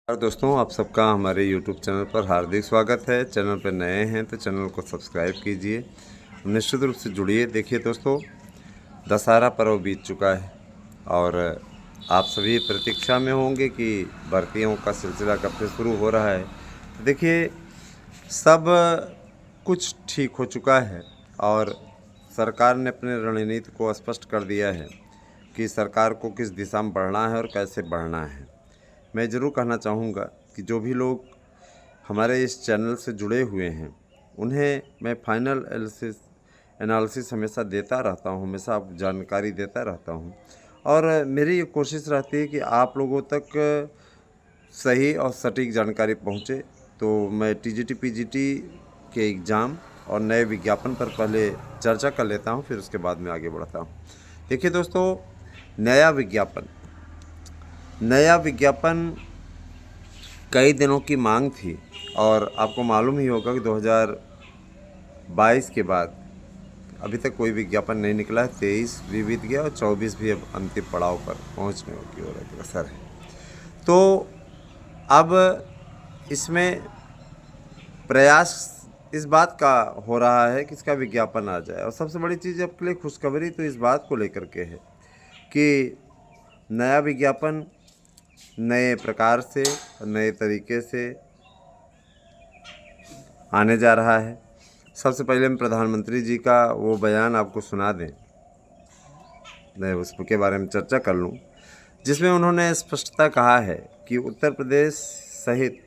और दोस्तों, आप सबका हमारे YouTube चैनल पर हार्दिक स्वागत है। चैनल पर नए हैं तो चैनल को सब्सक्राइब कीजिए, निश्चित रूप से जुड़िए। देखिए दोस्तों, दशहरा पर्व बीत चुका है और आप सभी प्रतीक्षा में होंगे कि भर्तियों का सिलसिला कब से शुरू हो रहा है। तो देखिए, सब कुछ ठीक हो चुका है और सरकार ने अपने रणनीति को स्पष्ट कर दिया है कि सरकार को किस दिशा में बढ़ना है और कैसे बढ़ना है। मैं ज़रूर कहना चाहूँगा कि जो भी लोग हमारे इस चैनल से जुड़े हुए हैं, उन्हें मैं फाइनल एनालिसिस हमेशा देता रहता हूँ, हमेशा जानकारी देता रहता हूँ और मेरी ये कोशिश रहती है कि आप लोगों तक सही और सटीक जानकारी पहुँचे। तो मैं टीजीटी पीजीटी के एग्ज़ाम और नए विज्ञापन पर पहले चर्चा कर लेता हूँ, फिर उसके बाद में आगे बढ़ता हूँ। देखिए दोस्तों, नया विज्ञापन कई दिनों की मांग थी और आपको मालूम ही होगा कि 2022 के बाद अभी तक कोई विज्ञापन नहीं निकला है। 23 भी बीत गया और 24 भी अब अंतिम पड़ाव पर पहुंचने की ओर अग्रसर है। तो अब इसमें प्रयास इस बात का हो रहा है कि इसका विज्ञापन आ जाए और सबसे बड़ी चीज़ आपके लिए खुशखबरी तो इस बात को लेकर के है कि नया विज्ञापन नए प्रकार से, नए तरीके से आने जा रहा है। सबसे पहले हम प्रधानमंत्री जी का वो बयान आपको सुना दें, मैं उसके बारे में चर्चा कर लूँ, जिसमें उन्होंने स्पष्टता कहा है कि उत्तर प्रदेश सहित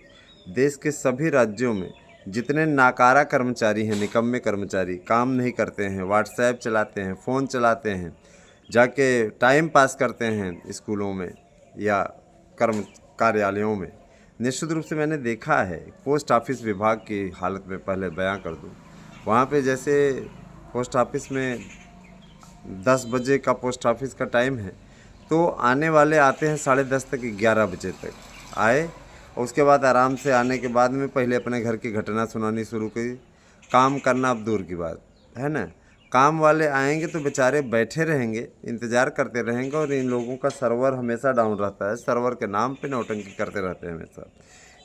देश के सभी राज्यों में जितने नाकारा कर्मचारी हैं, निकम्मे कर्मचारी, काम नहीं करते हैं, व्हाट्सएप चलाते हैं, फ़ोन चलाते हैं, जाके टाइम पास करते हैं स्कूलों में या कर्म कार्यालयों में, निश्चित रूप से मैंने देखा है। पोस्ट ऑफिस विभाग की हालत में पहले बयां कर दूं, वहाँ पे जैसे पोस्ट ऑफिस में 10 बजे का पोस्ट ऑफिस का टाइम है, तो आने वाले आते हैं 10:30 तक, 11 बजे तक आए और उसके बाद आराम से आने के बाद में पहले अपने घर की घटना सुनानी शुरू की। काम करना अब दूर की बात है ना, काम वाले आएंगे तो बेचारे बैठे रहेंगे, इंतज़ार करते रहेंगे और इन लोगों का सर्वर हमेशा डाउन रहता है। सर्वर के नाम पे नौटंकी करते रहते हैं हमेशा,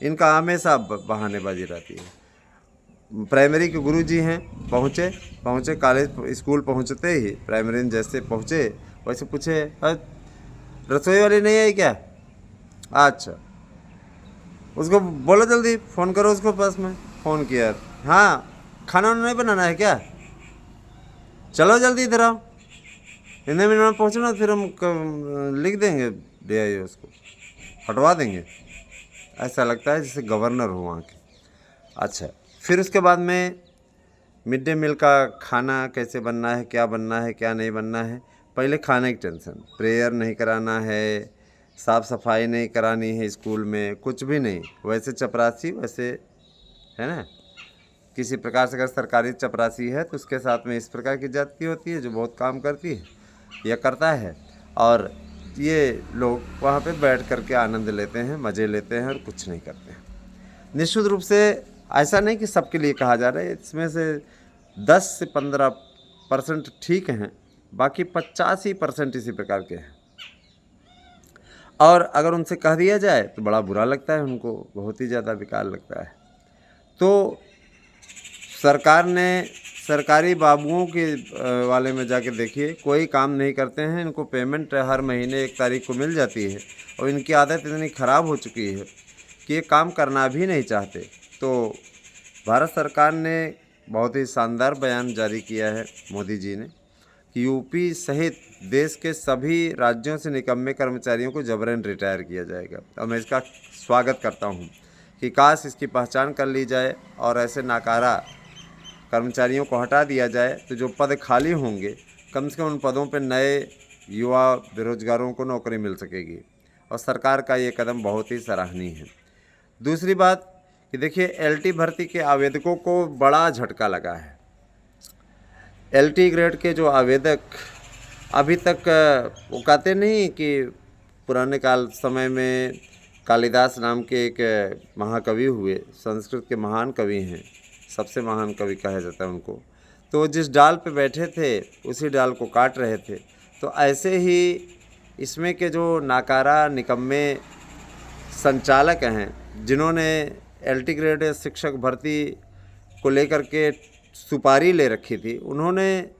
इनका हमेशा बहानेबाजी रहती है। प्राइमरी के गुरुजी हैं, पहुँचे कॉलेज स्कूल पहुँचते ही प्राइमरी में जैसे पहुँचे वैसे पूछे, रसोई वाली नहीं आई क्या? अच्छा, उसको बोलो जल्दी फ़ोन करो उसको पास में। फ़ोन किया, हाँ खाना नहीं बनाना है क्या? चलो जल्दी इधर आओ, इतने मिनट में पहुँचना, फिर हम लिख देंगे DI उसको हटवा देंगे। ऐसा लगता है जैसे गवर्नर हो वहाँ के। अच्छा, फिर उसके बाद में मिड डे मील का खाना कैसे बनना है, क्या बनना है, क्या नहीं बनना है। पहले खाने की टेंशन, प्रेयर नहीं कराना है, साफ़ सफाई नहीं करानी है स्कूल में, कुछ भी नहीं। वैसे चपरासी, वैसे है ना, किसी प्रकार से अगर सरकारी चपरासी है तो उसके साथ में इस प्रकार की जाति होती है जो बहुत काम करती है या करता है, और ये लोग वहाँ पे बैठ कर के आनंद लेते हैं, मज़े लेते हैं और कुछ नहीं करते हैं। निश्चित रूप से ऐसा नहीं कि सबके लिए कहा जा रहा है, इसमें से 10 से 15% ठीक हैं, बाकी 85% इसी प्रकार के हैं। और अगर उनसे कह दिया जाए तो बड़ा बुरा लगता है उनको, बहुत ही ज़्यादा बेकार लगता है। तो सरकार ने सरकारी बाबुओं के वाले में जाके देखिए, कोई काम नहीं करते हैं, इनको पेमेंट हर महीने 1 तारीख को मिल जाती है और इनकी आदत इतनी ख़राब हो चुकी है कि ये काम करना भी नहीं चाहते। तो भारत सरकार ने बहुत ही शानदार बयान जारी किया है मोदी जी ने कि यूपी सहित देश के सभी राज्यों से निकम्मे कर्मचारियों को जबरन रिटायर किया जाएगा। और मैं इसका स्वागत करता हूँ कि काश इसकी पहचान कर ली जाए और ऐसे नाकारा कर्मचारियों को हटा दिया जाए, तो जो पद खाली होंगे कम से कम उन पदों पर नए युवा बेरोजगारों को नौकरी मिल सकेगी और सरकार का ये कदम बहुत ही सराहनीय है। दूसरी बात कि देखिए, LT भर्ती के आवेदकों को बड़ा झटका लगा है। LT ग्रेड के जो आवेदक अभी तक, वो कहते नहीं कि पुराने समय में कालिदास नाम के एक महाकवि हुए, संस्कृत के महान कवि हैं, सबसे महान कवि कहा जाता है उनको, तो जिस डाल पे बैठे थे उसी डाल को काट रहे थे। तो ऐसे ही इसमें के जो नाकारा निकम्मे संचालक हैं जिन्होंने एलटी ग्रेड शिक्षक भर्ती को लेकर के सुपारी ले रखी थी, उन्होंने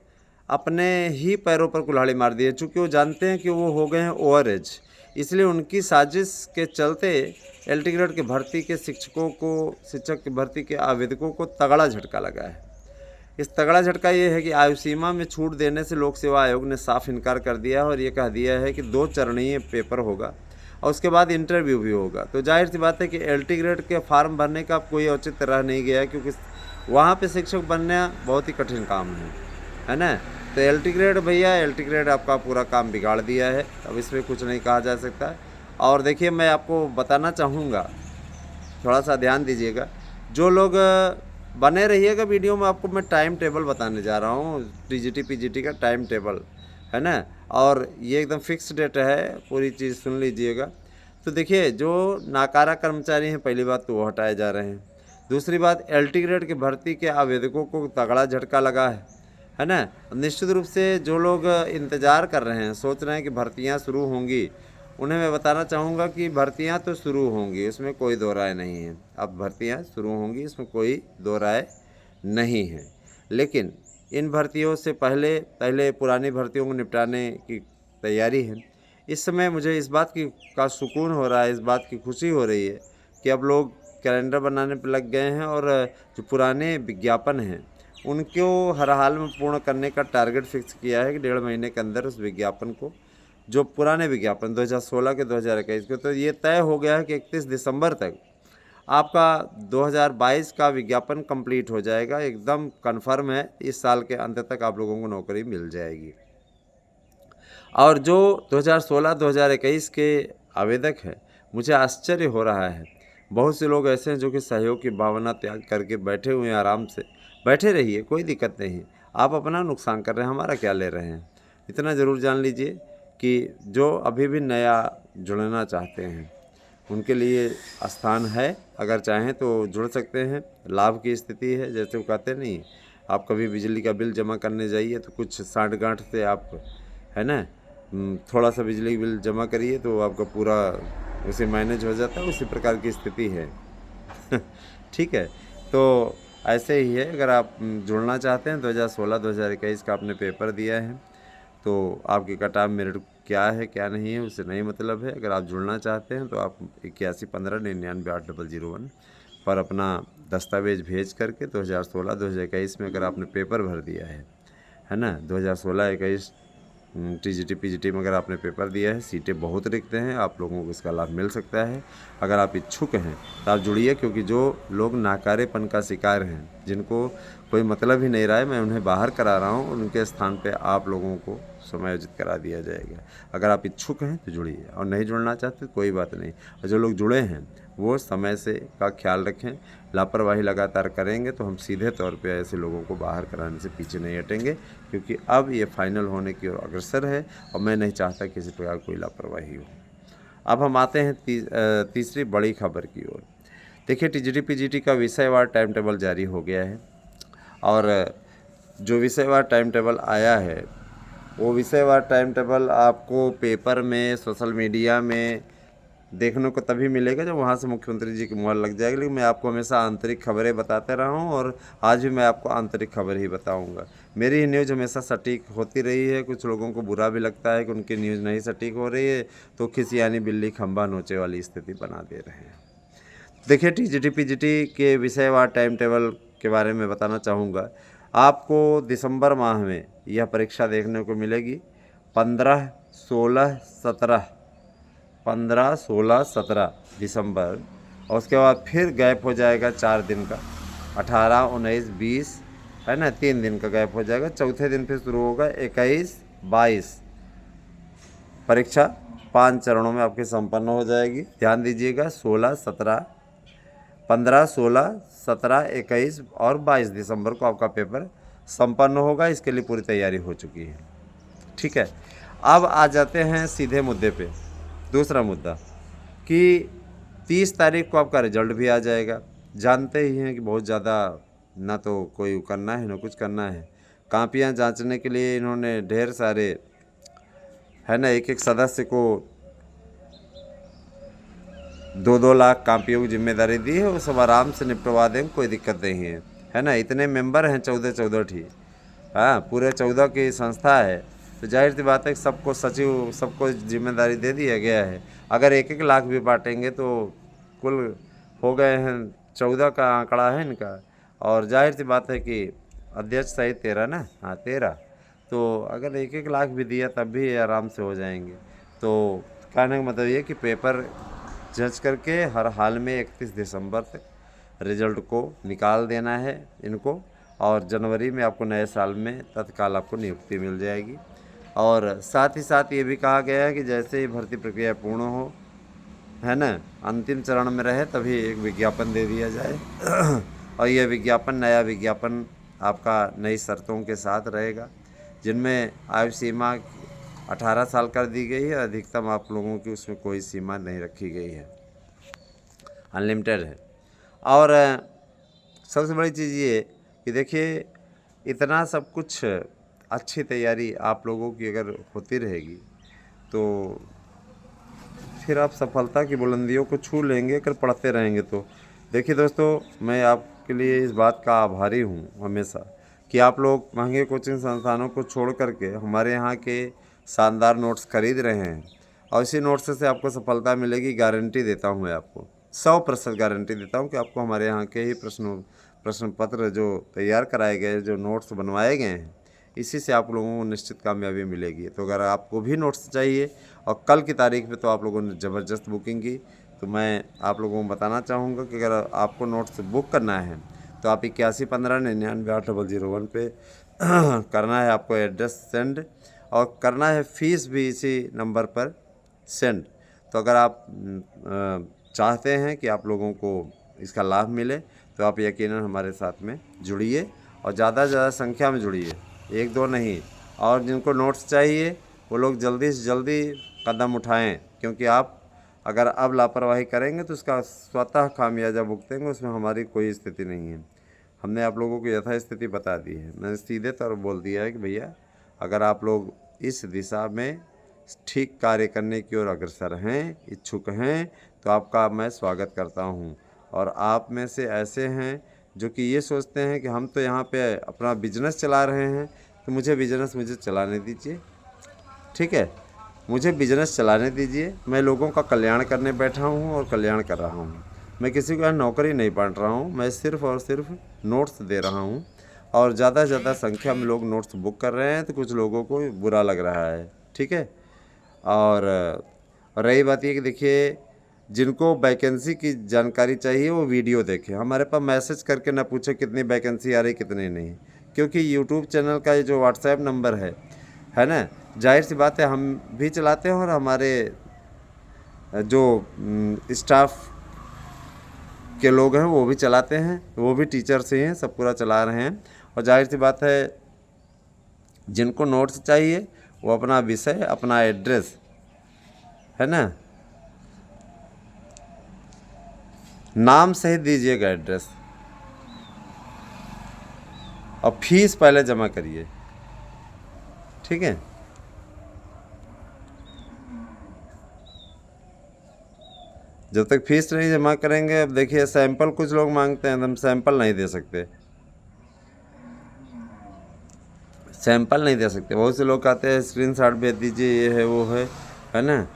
अपने ही पैरों पर कुल्हाड़ी मार दी है। चूँकि वो जानते हैं कि वो हो गए हैं ओवर एज, इसलिए उनकी साजिश के चलते एलटी ग्रेड के भर्ती के शिक्षक की भर्ती के आवेदकों को तगड़ा झटका लगा है। इस तगड़ा झटका ये है कि आयु सीमा में छूट देने से लोक सेवा आयोग ने साफ इनकार कर दिया है और ये कह दिया है कि 2 चरणीय पेपर होगा और उसके बाद इंटरव्यू भी होगा। तो जाहिर सी बात है कि एलटी ग्रेड के फॉर्म भरने का कोई औचित्य रह नहीं गया, क्योंकि वहाँ पे शिक्षक बनना बहुत ही कठिन काम है ना। तो एलटी ग्रेड भैया, एलटी ग्रेड आपका पूरा काम बिगाड़ दिया है, अब इसमें कुछ नहीं कहा जा सकता है। और देखिए, मैं आपको बताना चाहूँगा, थोड़ा सा ध्यान दीजिएगा, जो लोग बने रहिएगा वीडियो में, आपको मैं टाइम टेबल बताने जा रहा हूँ, टीजीटी पीजीटी का टाइम टेबल है ना, और ये एकदम फिक्स डेट है, पूरी चीज़ सुन लीजिएगा। तो देखिए, जो नाकारा कर्मचारी हैं, पहली बात तो वो हटाए जा रहे हैं। दूसरी बात, एलटी ग्रेड की भर्ती के आवेदकों को तगड़ा झटका लगा है ना। निश्चित रूप से जो लोग इंतज़ार कर रहे हैं, सोच रहे हैं कि भर्तियां शुरू होंगी, उन्हें मैं बताना चाहूँगा कि भर्तियां तो शुरू होंगी, इसमें कोई दो राय नहीं है। अब भर्तियां शुरू होंगी, इसमें कोई दो राय नहीं है। लेकिन इन भर्तियों से पहले पुरानी भर्तियों को निपटाने की तैयारी है। इस समय मुझे इस बात का सुकून हो रहा है, इस बात की खुशी हो रही है कि अब लोग कैलेंडर बनाने पर लग गए हैं और जो पुराने विज्ञापन हैं उनको हर हाल में पूर्ण करने का टारगेट फिक्स किया है कि 1.5 महीने के अंदर उस विज्ञापन को, जो पुराने विज्ञापन 2016 के 2021 के, तो ये तय हो गया है कि 31 दिसंबर तक आपका 2022 का विज्ञापन कंप्लीट हो जाएगा। एकदम कंफर्म है, इस साल के अंत तक आप लोगों को नौकरी मिल जाएगी। और जो 2016-2021 के आवेदक हैं, मुझे आश्चर्य हो रहा है, बहुत से लोग ऐसे हैं जो कि सहयोग की भावना त्याग करके बैठे हुए हैं, आराम से बैठे रहिए, कोई दिक्कत नहीं। आप अपना नुकसान कर रहे हैं, हमारा क्या ले रहे हैं। इतना ज़रूर जान लीजिए कि जो अभी भी नया जुड़ना चाहते हैं उनके लिए स्थान है, अगर चाहें तो जुड़ सकते हैं। लाभ की स्थिति है, जैसे वो कहते नहीं, आप कभी बिजली का बिल जमा करने जाइए तो कुछ साठ-गांठ से आप, है ना, थोड़ा सा बिजली बिल जमा करिए तो आपका पूरा उसे मैनेज हो जाता है, उसी प्रकार की स्थिति है। ठीक है, तो ऐसे ही है। अगर आप जुड़ना चाहते हैं, 2016-2021 का आपने पेपर दिया है तो आपकी कट ऑफ मेरिट क्या है क्या नहीं है उससे नहीं मतलब है। अगर आप जुड़ना चाहते हैं तो आप 8115998001 पर अपना दस्तावेज़ भेज करके 2016-2021 में अगर आपने पेपर भर दिया है ना, 2016-21 टीजीटी पीजीटी में अगर आपने पेपर दिया है, सीटें बहुत रिक्त हैं, आप लोगों को इसका लाभ मिल सकता है। अगर आप इच्छुक हैं तो आप जुड़िए, क्योंकि जो लोग नाकारेपन का शिकार हैं, जिनको कोई मतलब ही नहीं रहा है, मैं उन्हें बाहर करा रहा हूँ, उनके स्थान पे आप लोगों को समायोजित करा दिया जाएगा। अगर आप इच्छुक हैं तो जुड़िए, और नहीं जुड़ना चाहते कोई बात नहीं। और जो लोग जुड़े हैं वो समय से का ख्याल रखें, लापरवाही लगातार करेंगे तो हम सीधे तौर पे ऐसे लोगों को बाहर कराने से पीछे नहीं हटेंगे, क्योंकि अब ये फाइनल होने की ओर अग्रसर है और मैं नहीं चाहता किसी प्रकार कोई लापरवाही हो। अब हम आते हैं तीसरी बड़ी खबर की ओर। देखिए, टीजीटी पीजीटी का विषयवार टाइम टेबल जारी हो गया है और जो विषयवार टाइम टेबल आया है वो विषयवार टाइम टेबल आपको पेपर में, सोशल मीडिया में देखने को तभी मिलेगा जब वहाँ से मुख्यमंत्री जी की मुहर लग जाएगी। लेकिन मैं आपको हमेशा आंतरिक खबरें बताते रहा हूँ और आज भी मैं आपको आंतरिक खबर ही बताऊँगा। मेरी ही न्यूज़ हमेशा सटीक होती रही है। कुछ लोगों को बुरा भी लगता है कि उनकी न्यूज़ नहीं सटीक हो रही है, तो खिसियानी बिल्ली खंभा नोचे वाली स्थिति बना दे रहे हैं। देखिए, टीजीटी पीजीटी के विषयवार टाइम टेबल के बारे में बताना चाहूँगा। आपको दिसंबर माह में यह परीक्षा देखने को मिलेगी, 15, 16, 17 दिसंबर, और उसके बाद फिर गैप हो जाएगा 4 दिन का, 18, 19, 20, है ना, 3 दिन का गैप हो जाएगा। चौथे दिन फिर शुरू होगा 21, 22। परीक्षा 5 चरणों में आपकी संपन्न हो जाएगी। ध्यान दीजिएगा, 16, 17, 15, 16, 17, 21 और 22 दिसंबर को आपका पेपर संपन्न होगा। इसके लिए पूरी तैयारी हो चुकी है। ठीक है, अब आ जाते हैं सीधे मुद्दे पे। दूसरा मुद्दा कि 30 तारीख को आपका रिजल्ट भी आ जाएगा। जानते ही हैं कि बहुत ज़्यादा ना तो कोई करना है ना कुछ करना है। कापियाँ जांचने के लिए इन्होंने ढेर सारे, है ना, एक एक सदस्य को 2-2 लाख कापियों की जिम्मेदारी दी है, वो सब आराम से निपटवा देंगे, कोई दिक्कत नहीं है ना। इतने मेंबर हैं 14 ठीक, हाँ पूरे 14 की संस्था है, तो जाहिर सी बात है कि सबको सचिव सबको जिम्मेदारी दे दिया गया है। अगर 1-1 लाख भी बांटेंगे तो कुल हो गए हैं 14 का आंकड़ा है इनका। और जाहिर सी बात है कि अध्यक्ष सहित 13 ना, हाँ 13, तो अगर 1-1 लाख भी दिया तब भी आराम से हो जाएंगे। तो कहने का मतलब ये कि पेपर जज करके हर हाल में 31 दिसंबर तक रिजल्ट को निकाल देना है इनको, और जनवरी में आपको नए साल में तत्काल आपको नियुक्ति मिल जाएगी। और साथ ही साथ ये भी कहा गया है कि जैसे ही भर्ती प्रक्रिया पूर्ण हो, है ना, अंतिम चरण में रहे, तभी एक विज्ञापन दे दिया जाए और यह विज्ञापन नया विज्ञापन आपका नई शर्तों के साथ रहेगा, जिनमें आयु सीमा 18 साल कर दी गई है। अधिकतम आप लोगों की उसमें कोई सीमा नहीं रखी गई है, अनलिमिटेड है। और सबसे बड़ी चीज़ ये कि देखिए इतना सब कुछ अच्छी तैयारी आप लोगों की अगर होती रहेगी तो फिर आप सफलता की बुलंदियों को छू लेंगे अगर पढ़ते रहेंगे तो। देखिए दोस्तों, मैं आपके लिए इस बात का आभारी हूँ हमेशा कि आप लोग महंगे कोचिंग संस्थानों को छोड़ करके हमारे यहाँ के शानदार नोट्स खरीद रहे हैं, और इसी नोट्स से आपको सफलता मिलेगी, गारंटी देता हूँ मैं आपको, 100% गारंटी देता हूँ कि आपको हमारे यहाँ के ही प्रश्न पत्र जो तैयार कराए गए, जो नोट्स बनवाए गए हैं, इसी से आप लोगों को निश्चित कामयाबी मिलेगी। तो अगर आपको भी नोट्स चाहिए और कल की तारीख में तो आप लोगों ने ज़बरदस्त बुकिंग की, तो मैं आप लोगों को बताना चाहूँगा कि अगर आपको नोट्स बुक करना है तो आप 8115998001 पे करना है आपको एड्रेस सेंड, और करना है फीस भी इसी नंबर पर सेंड। तो अगर आप चाहते हैं कि आप लोगों को इसका लाभ मिले तो आप यकीनन हमारे साथ में जुड़िए, और ज़्यादा से ज़्यादा संख्या में जुड़िए, 1-2 नहीं। और जिनको नोट्स चाहिए वो लोग जल्दी से जल्दी कदम उठाएं, क्योंकि आप अगर अब लापरवाही करेंगे तो उसका स्वतः खामियाजा भुगतेंगे, उसमें हमारी कोई स्थिति नहीं है। हमने आप लोगों को यथा स्थिति बता दी है, मैंने सीधे तौर बोल दिया है कि भैया अगर आप लोग इस दिशा में ठीक कार्य करने की ओर अग्रसर हैं, इच्छुक हैं, तो आपका मैं स्वागत करता हूं। और आप में से ऐसे हैं जो कि ये सोचते हैं कि हम तो यहाँ पे अपना बिजनेस चला रहे हैं, तो मुझे चलाने दीजिए, ठीक है, मुझे बिजनेस चलाने दीजिए। मैं लोगों का कल्याण करने बैठा हूँ और कल्याण कर रहा हूँ। मैं किसी को नौकरी नहीं बांट रहा हूँ, मैं सिर्फ़ और सिर्फ नोट्स दे रहा हूँ, और ज़्यादा से ज़्यादा संख्या में लोग नोट्स बुक कर रहे हैं, तो कुछ लोगों को बुरा लग रहा है, ठीक है। और रही बात ये कि देखिए जिनको वैकेंसी की जानकारी चाहिए वो वीडियो देखें, हमारे पास मैसेज करके ना पूछे कितनी वैकेंसी आ रही कितनी नहीं, क्योंकि यूट्यूब चैनल का ये जो व्हाट्सएप नंबर है ना, जाहिर सी बात है हम भी चलाते हैं और हमारे जो स्टाफ के लोग हैं वो भी चलाते हैं, वो भी टीचर्स ही हैं, सब पूरा चला रहे हैं। और जाहिर सी बात है जिनको नोट्स चाहिए वो अपना विषय, अपना एड्रेस, है ना, नाम सहित दीजिएगा एड्रेस, और फीस पहले जमा करिए, ठीक है। जब तक फीस नहीं जमा करेंगे, अब देखिए सैंपल कुछ लोग मांगते हैं, तो हम सैंपल नहीं दे सकते, सैंपल नहीं दे सकते। बहुत से लोग कहते हैं स्क्रीनशॉट भेज दीजिए, ये है वो है ना।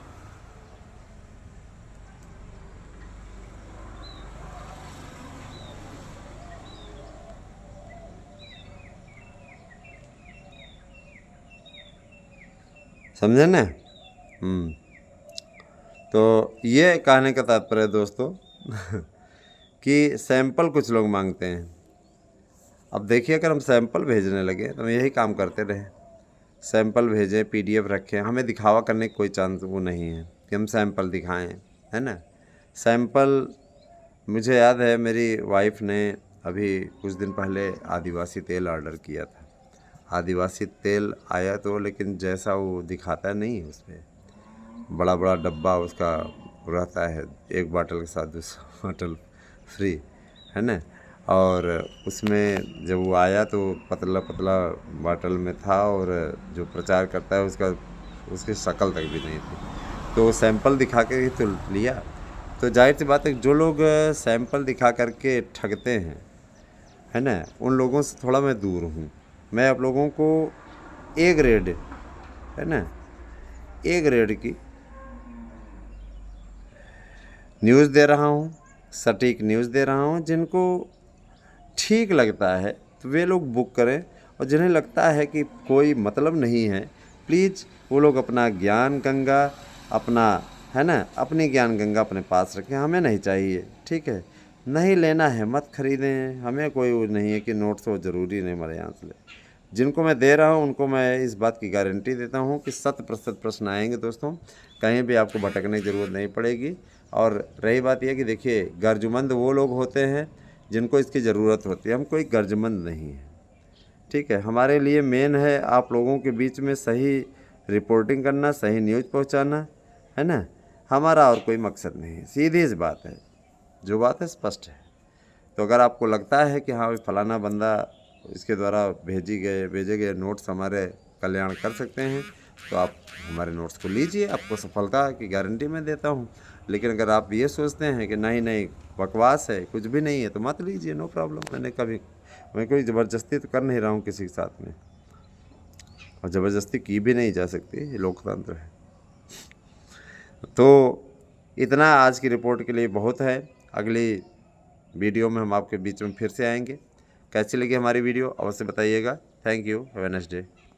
समझे ना। तो ये कहने का तात्पर्य दोस्तों कि सैंपल कुछ लोग मांगते हैं। अब देखिए अगर हम सैंपल भेजने लगे तो हम यही काम करते रहे, सैंपल भेजें, पीडीएफ रखें, हमें दिखावा करने की कोई चांस वो नहीं है कि हम सैंपल दिखाएं, है ना। सैंपल मुझे याद है मेरी वाइफ ने अभी कुछ दिन पहले आदिवासी तेल ऑर्डर किया था। आदिवासी तेल आया तो लेकिन जैसा वो दिखाता नहीं है, उसमें बड़ा बड़ा डब्बा उसका रहता है, एक बाटल के साथ दूसरा बाटल फ्री, है ना। और उसमें जब वो आया तो पतला पतला बाटल में था, और जो प्रचार करता है उसकी शक्ल तक भी नहीं थी। तो सैंपल दिखा के ही तो लिया, तो जाहिर सी बात है जो लोग सैंपल दिखा करके ठगते हैं, है ना, उन लोगों से थोड़ा मैं दूर हूँ। मैं आप लोगों को ए ग्रेड, है ना, ए ग्रेड की न्यूज़ दे रहा हूँ, सटीक न्यूज़ दे रहा हूँ। जिनको ठीक लगता है तो वे लोग बुक करें, और जिन्हें लगता है कि कोई मतलब नहीं है, प्लीज़ वो लोग अपना ज्ञान गंगा अपना, है ना, अपनी ज्ञान गंगा अपने पास रखें। हमें नहीं चाहिए, ठीक है, नहीं लेना है मत खरीदें। हमें कोई वो नहीं है कि नोट्स वो ज़रूरी नहीं हमारे यहाँ से ले। जिनको मैं दे रहा हूँ उनको मैं इस बात की गारंटी देता हूँ कि 100% प्रश्न आएंगे दोस्तों, कहीं भी आपको भटकने की ज़रूरत नहीं पड़ेगी। और रही बात यह कि देखिए, गर्जमंद वो लोग होते हैं जिनको इसकी ज़रूरत होती है, हम कोई गर्जमंद नहीं है, ठीक है। हमारे लिए मेन है आप लोगों के बीच में सही रिपोर्टिंग करना, सही न्यूज़ पहुंचाना, है ना, हमारा और कोई मकसद नहीं है। सीधी सी बात है, जो बात है स्पष्ट है। तो अगर आपको लगता है कि हाँ फलाना बंदा इसके द्वारा भेजे गए नोट्स हमारे कल्याण कर सकते हैं, तो आप हमारे नोट्स को लीजिए, आपको सफलता की गारंटी मैं देता हूँ। लेकिन अगर आप ये सोचते हैं कि नहीं नहीं बकवास है, कुछ भी नहीं है, तो मत लीजिए, नो प्रॉब्लम। मैं कोई ज़बरदस्ती तो कर नहीं रहा हूँ किसी के साथ में, और ज़बरदस्ती की भी नहीं जा सकती, ये लोकतंत्र है। तो इतना आज की रिपोर्ट के लिए बहुत है। अगली वीडियो में हम आपके बीच में फिर से आएंगे। कैसी लगी हमारी वीडियो अवश्य बताइएगा। Thank you, have a nice day.